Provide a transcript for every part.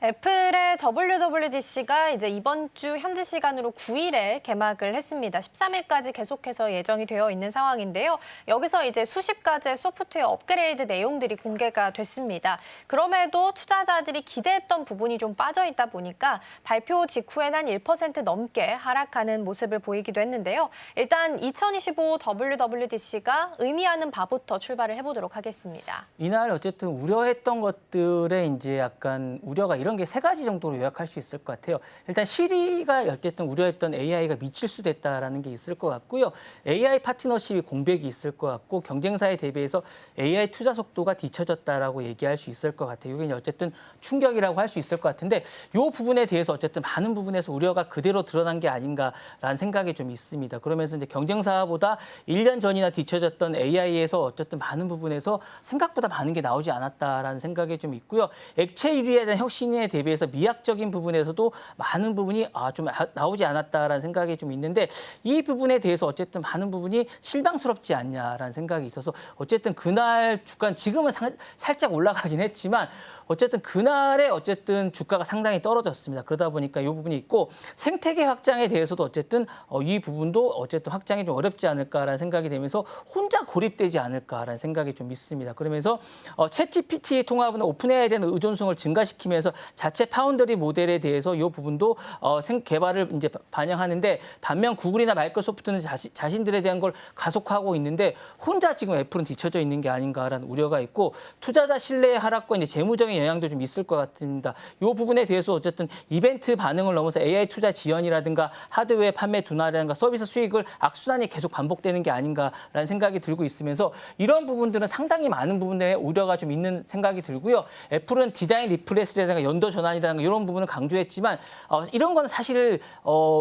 애플의 WWDC가 이제 이번 주 현지 시간으로 9일에 개막을 했습니다. 13일까지 계속해서 예정이 되어 있는 상황인데요. 여기서 이제 수십 가지의 소프트웨어 업그레이드 내용들이 공개가 됐습니다. 그럼에도 투자자들이 기대했던 부분이 좀 빠져 있다 보니까 발표 직후엔 한 1% 넘게 하락하는 모습을 보이기도 했는데요. 일단 2025 WWDC가 의미하는 바부터 출발을 해보도록 하겠습니다. 이날 어쨌든 우려했던 것들에 이제 약간 우려가 이런 게 세 가지 정도로 요약할 수 있을 것 같아요. 일단 시리가 어쨌든 우려했던 AI가 미칠수 됐다라는 게 있을 것 같고요. AI 파트너십이 공백이 있을 것 같고 경쟁사에 대비해서 AI 투자 속도가 뒤처졌다라고 얘기할 수 있을 것 같아요. 이게 어쨌든 충격이라고 할 수 있을 것 같은데 이 부분에 대해서 어쨌든 많은 부분에서 우려가 그대로 드러난 게 아닌가라는 생각이 좀 있습니다. 그러면서 이제 경쟁사보다 1년 전이나 뒤처졌던 AI에서 어쨌든 많은 부분에서 생각보다 많은 게 나오지 않았다라는 생각이 좀 있고요. 액체 유리에 대한 혁신에 대비해서 미학적인 부분에서도 많은 부분이 좀 나오지 않았다라는 생각이 좀 있는데 이 부분에 대해서 어쨌든 많은 부분이 실망스럽지 않냐라는 생각이 있어서 어쨌든 그날 주가 지금은 살짝 올라가긴 했지만 어쨌든 그날에 어쨌든 주가가 상당히 떨어졌습니다. 그러다 보니까 이 부분이 있고 생태계 확장에 대해서도 어쨌든 이 부분도 어쨌든 확장이 좀 어렵지 않을까라는 생각이 되면서 혼자 고립되지 않을까라는 생각이 좀 있습니다. 그러면서 챗GPT 통합은 오픈AI에 대한 의존성을 증가시키면서 자체 파운더리 모델에 대해서 이 부분도 개발을 이제 반영하는데 반면 구글이나 마이크로소프트는 자신들에 대한 걸 가속화하고 있는데 혼자 지금 애플은 뒤처져 있는 게 아닌가라는 우려가 있고 투자자 신뢰의 하락과 이제 재무적인 영향도 좀 있을 것 같습니다. 이 부분에 대해서 어쨌든 이벤트 반응을 넘어서 AI 투자 지연이라든가 하드웨어 판매 둔화라든가 서비스 수익을 악순환이 계속 반복되는 게 아닌가라는 생각이 들고 있으면서 이런 부분들은 상당히 많은 부분에 우려가 좀 있는 생각이 들고요. 애플은 디자인 리프레스라든가 연도 전환이라든가 이런 부분을 강조했지만 이런 건 사실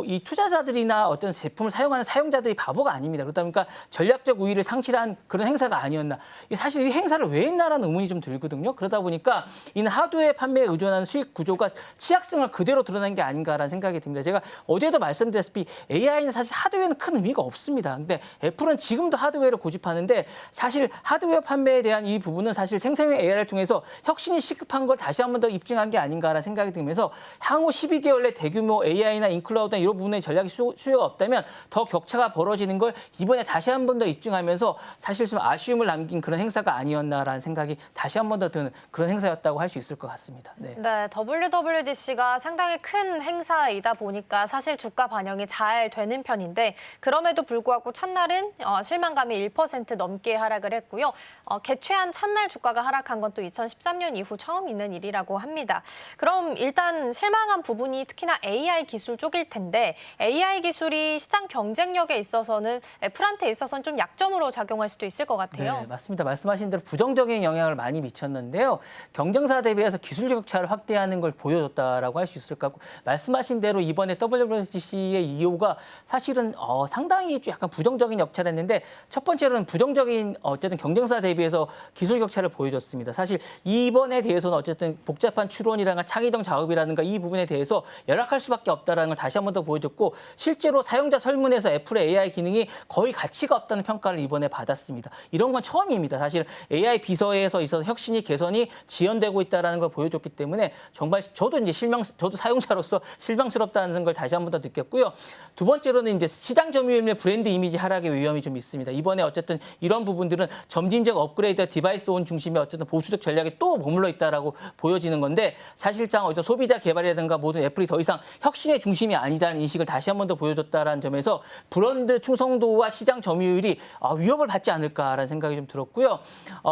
이 투자자들이나 어떤 제품을 사용하는 사용자들이 바보가 아닙니다. 그러다 보니까 전략적 우위를 상실한 그런 행사가 아니었나. 사실 이 행사를 왜 했나라는 의문이 좀 들거든요. 그러다 보니까 이는 하드웨어 판매에 의존하는 수익 구조가 취약성을 그대로 드러난 게 아닌가라는 생각이 듭니다. 제가 어제도 말씀드렸다시피 AI는 사실 하드웨어는 큰 의미가 없습니다. 근데 애플은 지금도 하드웨어를 고집하는데 사실 하드웨어 판매에 대한 이 부분은 사실 생성형 AI를 통해서 혁신이 시급한 걸 다시 한 번 더 입증한 게 아닌가라는 생각이 들면서 향후 12개월 내 대규모 AI나 인클라우드나 이런 부분의 전략이 수요가 없다면 더 격차가 벌어지는 걸 이번에 다시 한 번 더 입증하면서 사실 좀 아쉬움을 남긴 그런 행사가 아니었나라는 생각이 다시 한 번 더 드는 그런 행사였다고 할 수 있을 것 같습니다. 네, WWDC가 상당히 큰 행사이다 보니까 사실 주가 반영이 잘 되는 편인데 그럼에도 불구하고 첫날은 실망감이 1% 넘게 하락을 했고요. 개최한 첫날 주가가 하락한 건 또 2013년 이후 처음 있는 일이라고 합니다. 그럼 일단 실망한 부분이 특히나 AI 기술 쪽일 텐데 AI 기술이 시장 경쟁력에 있어서는 애플한테 있어서는 좀 약점으로 작용할 수도 있을 것 같아요. 네, 맞습니다. 말씀하신 대로 부정적인 영향을 많이 미쳤는데요. 경쟁사 대비해서 기술적 격차를 확대하는 걸 보여줬다라고 할 수 있을 것 같고 말씀하신 대로 이번에 WWDC의 EO가 사실은 상당히 약간 부정적인 역할을 했는데 첫 번째로는 부정적인 어쨌든 경쟁사 대비해서 기술 격차를 보여줬습니다. 사실 이번에 대해서는 어쨌든 복잡한 추론이라든가 창의적 작업이라든가 이 부분에 대해서 열악할 수밖에 없다는 걸 다시 한 번 더 보여줬고 실제로 사용자 설문에서 애플의 AI 기능이 거의 가치가 없다는 평가를 이번에 받았습니다. 이런 건 처음입니다. 사실 AI 비서에서 있어서 혁신이 개선이 지연되고 있다는 걸 보여줬기 때문에 정말 저도 저도 사용자로서 실망스럽다는 걸 다시 한 번 더 느꼈고요. 두 번째로는 이제 시장 점유율의 브랜드 이미지 하락의 위험이 좀 있습니다. 이번에 어쨌든 이런 부분들은 점진적 업그레이드 디바이스 온 중심의 어쨌든 보수적 전략에 또 머물러 있다라고 보여지는 건데 사실상 어떤 소비자 개발이라든가 모든 애플이 더 이상 혁신의 중심이 아니다는 인식을 다시 한 번 더 보여줬다라는 점에서 브랜드 충성도와 시장 점유율이 위협을 받지 않을까라는 생각이 좀 들었고요.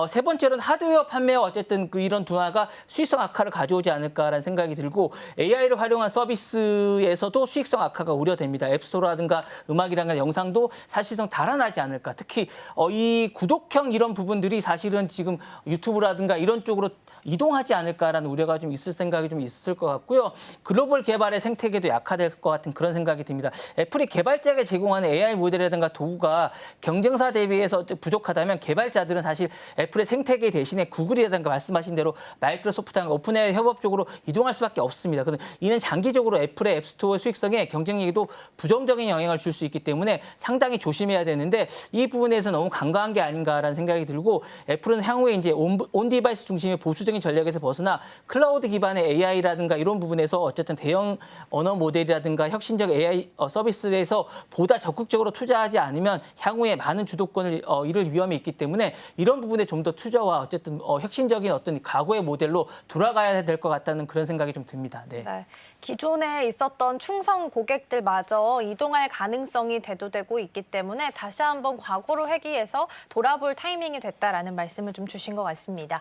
세 번째로는 하드웨어 판매와 어쨌든 이런 둔화가 수익성 악화를 가져오지 않을까라는 생각이 들고 AI를 활용한 서비스에서도 수익성 악화가 우려됩니다. 앱스토어라든가 음악이라든가 영상도 사실상 달아나지 않을까. 특히 이 구독형 이런 부분들이 사실은 지금 유튜브라든가 이런 쪽으로 이동하지 않을까라는 우려가 좀 있을 생각이 좀 있을 것 같고요. 글로벌 개발의 생태계도 약화될 것 같은 그런 생각이 듭니다. 애플이 개발자에게 제공하는 AI 모델이라든가 도구가 경쟁사 대비해서 부족하다면 개발자들은 사실 애플의 생태계 대신에 구글이라든가 말씀하신 대로 마이크로소프트랑 오픈AI 협업 쪽으로 이동할 수밖에 없습니다. 그런데 이는 장기적으로 애플의 앱스토어 수익성에 경쟁력에도 부정적인 영향을 줄 수 있기 때문에 상당히 조심해야 되는데 이 부분에서 너무 간과한 게 아닌가라는 생각이 들고 애플은 향후에 이제 온 디바이스 중심의 보수적인 전략에서 벗어나 클라우드 기반의 AI라든가 이런 부분에서 어쨌든 대형 언어 모델이라든가 혁신적 AI 서비스에서 보다 적극적으로 투자하지 않으면 향후에 많은 주도권을 잃을 위험이 있기 때문에 이런 부분에 좀 더 투자와 어쨌든 혁신적인 어떤 과거의 모델로 돌아가야 될 것 같다는 그런 생각이 좀 듭니다. 네. 네. 기존에 있었던 충성 고객들마저 이동할 가능성이 대두되고 있기 때문에 다시 한번 과거로 회귀해서 돌아볼 타이밍이 됐다라는 말씀을 좀 주신 것 같습니다.